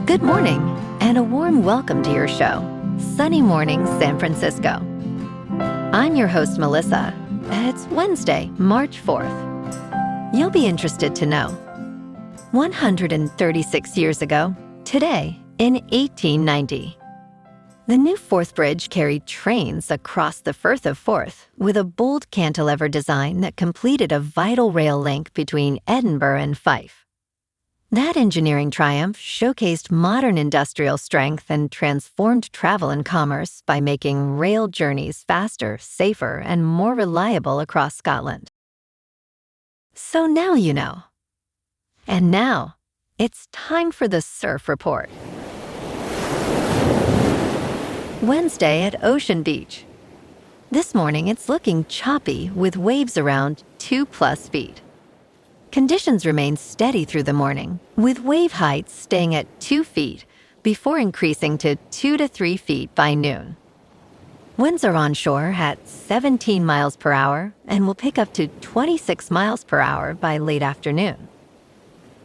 Good morning, and a warm welcome to your show, Sunny Mornings San Francisco. I'm your host, Melissa. It's Wednesday, March 4th. You'll be interested to know. 136 years ago, today, in 1890, the new Forth Bridge carried trains across the Firth of Forth with a bold cantilever design that completed a vital rail link between Edinburgh and Fife. That engineering triumph showcased modern industrial strength and transformed travel and commerce by making rail journeys faster, safer, and more reliable across Scotland. So now you know. And now, it's time for the Surf Report. Wednesday at Ocean Beach. This morning it's looking choppy with waves around 2+ feet. Conditions remain steady through the morning, with wave heights staying at 2 feet before increasing to 2 to 3 feet by noon. Winds are onshore at 17 miles per hour and will pick up to 26 miles per hour by late afternoon.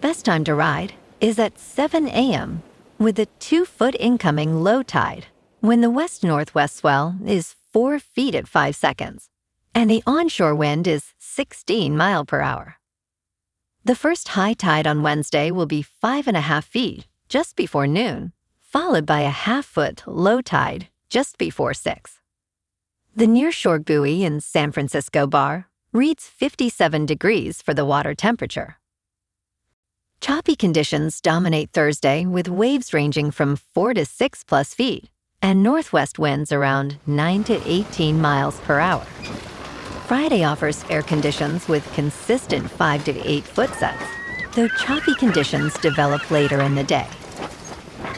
Best time to ride is at 7 a.m. with a 2-foot incoming low tide when the west-northwest swell is 4 feet at 5 seconds and the onshore wind is 16 miles per hour. The first high tide on Wednesday will be 5.5 feet just before noon, followed by a 1/2-foot low tide just before 6. The nearshore buoy in San Francisco Bar reads 57 degrees for the water temperature. Choppy conditions dominate Thursday with waves ranging from 4 to 6+ feet and northwest winds around 9 to 18 miles per hour. Friday offers fair conditions with consistent 5 to 8 foot sets, though choppy conditions develop later in the day.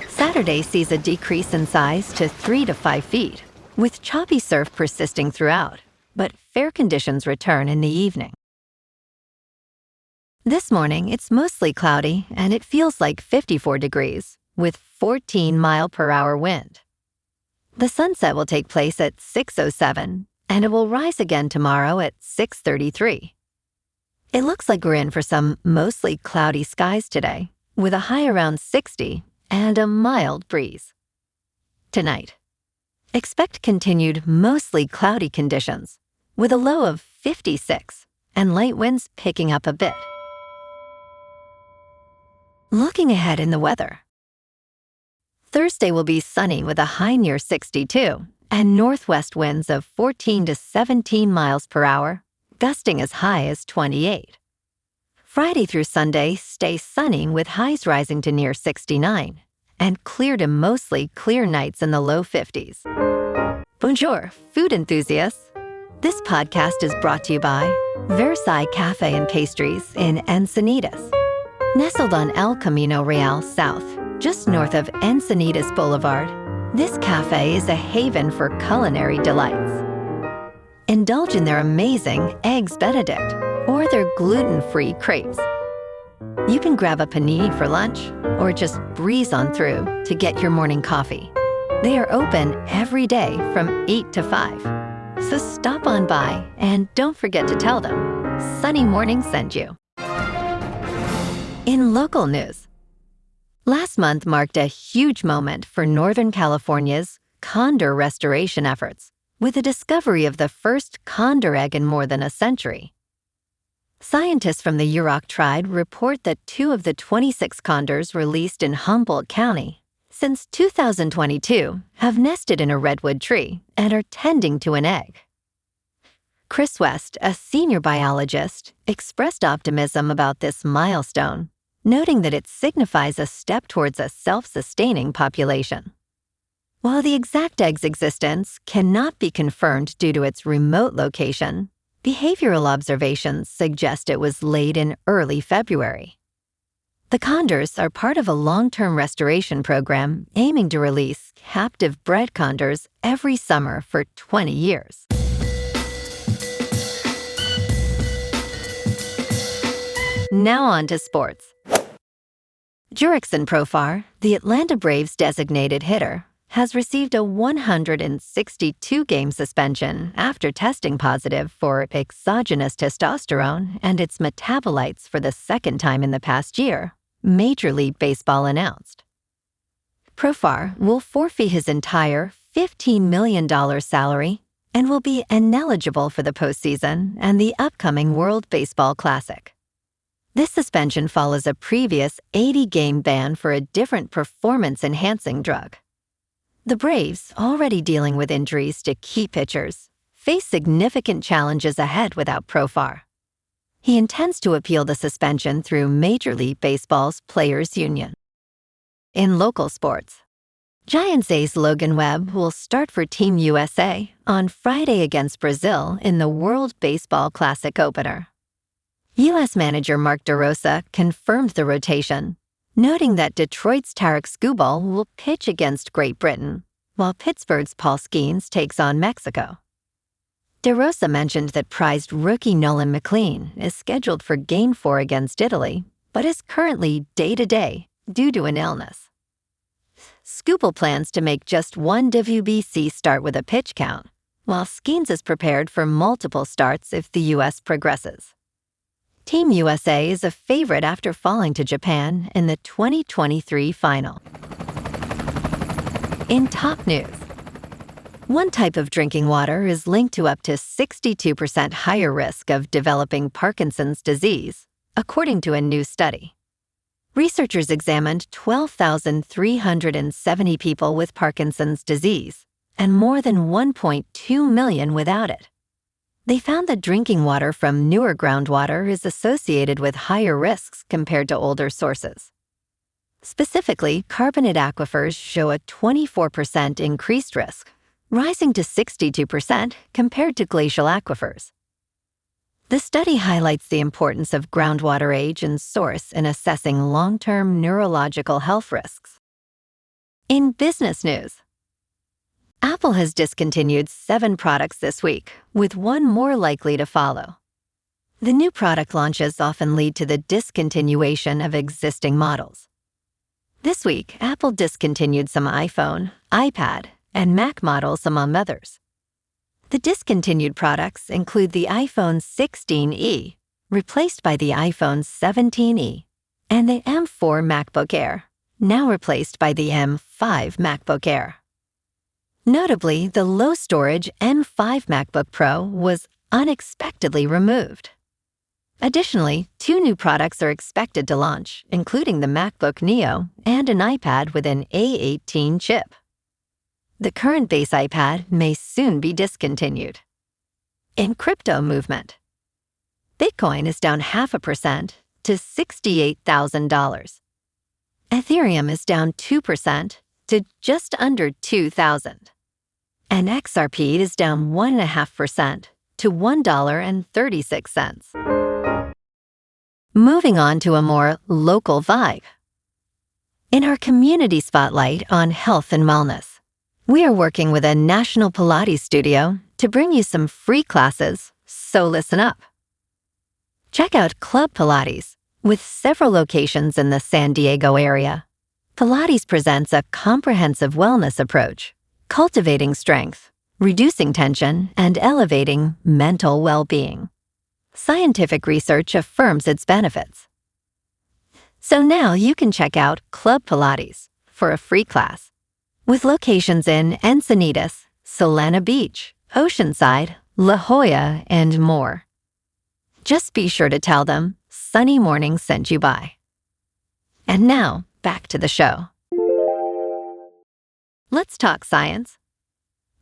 Saturday sees a decrease in size to 3 to 5 feet, with choppy surf persisting throughout, but fair conditions return in the evening. This morning, it's mostly cloudy and it feels like 54 degrees, with 14 mile per hour wind. The sunset will take place at 6:07, and it will rise again tomorrow at 6:33. It looks like we're in for some mostly cloudy skies today, with a high around 60 and a mild breeze. Tonight, expect continued mostly cloudy conditions, with a low of 56 and light winds picking up a bit. Looking ahead in the weather. Thursday will be sunny with a high near 62 and northwest winds of 14 to 17 miles per hour, gusting as high as 28. Friday through Sunday stay sunny with highs rising to near 69 and clear to mostly clear nights in the low 50s. Bonjour, food enthusiasts. This podcast is brought to you by Versailles Cafe and Pastries in Encinitas. Nestled on El Camino Real South, just north of Encinitas Boulevard, this cafe is a haven for culinary delights. Indulge in their amazing Eggs Benedict or their gluten-free crepes. You can grab a panini for lunch or just breeze on through to get your morning coffee. They are open every day from 8 to 5. So stop on by and don't forget to tell them Sunny Morning sent you. In local news, last month marked a huge moment for Northern California's Condor restoration efforts, with the discovery of the first Condor egg in more than a century. Scientists from the Yurok Tribe report that 2 of the 26 condors released in Humboldt County since 2022 have nested in a redwood tree and are tending to an egg. Chris West, a senior biologist, expressed optimism about this milestone, noting that it signifies a step towards a self-sustaining population. While the exact egg's existence cannot be confirmed due to its remote location, behavioral observations suggest it was laid in early February. The condors are part of a long-term restoration program aiming to release captive bred condors every summer for 20 years. Now on to sports. Jurickson Profar, the Atlanta Braves' designated hitter, has received a 162-game suspension after testing positive for exogenous testosterone and its metabolites for the second time in the past year, Major League Baseball announced. Profar will forfeit his entire $15 million salary and will be ineligible for the postseason and the upcoming World Baseball Classic. This suspension follows a previous 80-game ban for a different performance-enhancing drug. The Braves, already dealing with injuries to key pitchers, face significant challenges ahead without Profar. He intends to appeal the suspension through Major League Baseball's Players Union. In local sports, Giants ace Logan Webb will start for Team USA on Friday against Brazil in the World Baseball Classic opener. U.S. manager Mark DeRosa confirmed the rotation, noting that Detroit's Tarek Skubal will pitch against Great Britain, while Pittsburgh's Paul Skeens takes on Mexico. DeRosa mentioned that prized rookie Nolan McLean is scheduled for Game 4 against Italy, but is currently day-to-day due to an illness. Skubal plans to make just one WBC start with a pitch count, while Skeens is prepared for multiple starts if the U.S. progresses. Team USA is a favorite after falling to Japan in the 2023 final. In top news, one type of drinking water is linked to up to 62% higher risk of developing Parkinson's disease, according to a new study. Researchers examined 12,370 people with Parkinson's disease and more than 1.2 million without it. They found that drinking water from newer groundwater is associated with higher risks compared to older sources. Specifically, carbonate aquifers show a 24% increased risk, rising to 62% compared to glacial aquifers. The study highlights the importance of groundwater age and source in assessing long-term neurological health risks. In business news, Apple has discontinued 7 products this week, with one more likely to follow. The new product launches often lead to the discontinuation of existing models. This week, Apple discontinued some iPhone, iPad, and Mac models, among others. The discontinued products include the iPhone 16e, replaced by the iPhone 17e, and the M4 MacBook Air, now replaced by the M5 MacBook Air. Notably, the low-storage M5 MacBook Pro was unexpectedly removed. Additionally, 2 new products are expected to launch, including the MacBook Neo and an iPad with an A18 chip. The current base iPad may soon be discontinued. In crypto movement, Bitcoin is down 0.5% to $68,000. Ethereum is down 2% to just under 2,000. And XRP is down 1.5% to $1.36. Moving on to a more local vibe. In our community spotlight on health and wellness, we are working with a national Pilates studio to bring you some free classes, so listen up. Check out Club Pilates, with several locations in the San Diego area. Pilates presents a comprehensive wellness approach, cultivating strength, reducing tension, and elevating mental well-being. Scientific research affirms its benefits. So now you can check out Club Pilates for a free class, with locations in Encinitas, Solana Beach, Oceanside, La Jolla, and more. Just be sure to tell them Sunny Morning sent you by. And now, back to the show. Let's talk science.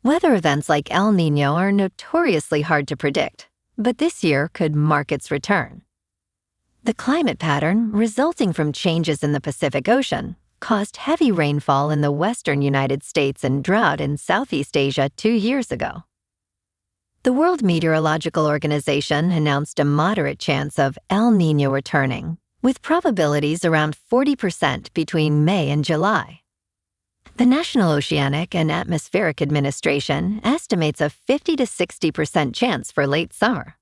Weather events like El Niño are notoriously hard to predict, but this year could mark its return. The climate pattern resulting from changes in the Pacific Ocean caused heavy rainfall in the western United States and drought in Southeast Asia 2 years ago. The World Meteorological Organization announced a moderate chance of El Niño returning, with probabilities around 40% between May and July. The National Oceanic and Atmospheric Administration estimates a 50 to 60% chance for late summer.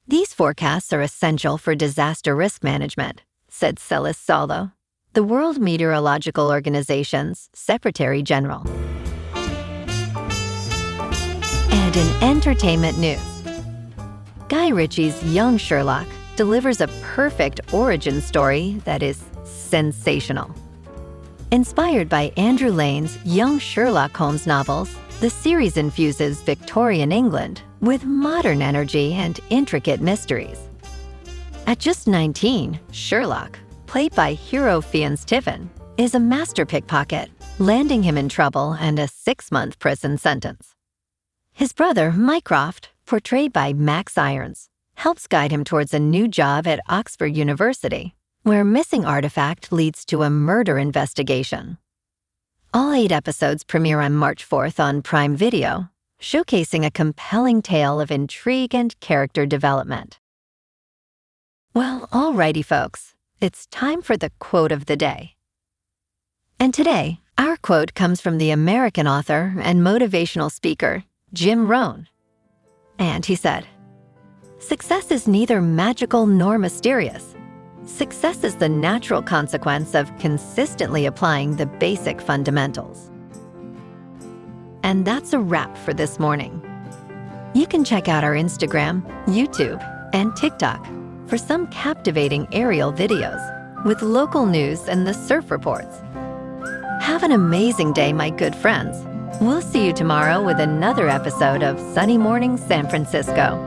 These forecasts are essential for disaster risk management, said Celis Salo, the World Meteorological Organization's Secretary General. And in entertainment news, Guy Ritchie's Young Sherlock delivers a perfect origin story that is sensational. Inspired by Andrew Lane's young Sherlock Holmes novels, the series infuses Victorian England with modern energy and intricate mysteries. At just 19, Sherlock, played by hero Fiennes Tiffin, is a master pickpocket, landing him in trouble and a 6-month prison sentence. His brother, Mycroft, portrayed by Max Irons, helps guide him towards a new job at Oxford University, where a missing artifact leads to a murder investigation. All 8 episodes premiere on March 4th on Prime Video, showcasing a compelling tale of intrigue and character development. Well, alrighty folks, it's time for the quote of the day. And today, our quote comes from the American author and motivational speaker, Jim Rohn. And he said, "Success is neither magical nor mysterious. Success is the natural consequence of consistently applying the basic fundamentals." And that's a wrap for this morning. You can check out our Instagram, YouTube, and TikTok for some captivating aerial videos with local news and the surf reports. Have an amazing day, my good friends. We'll see you tomorrow with another episode of Sunny Morning San Francisco.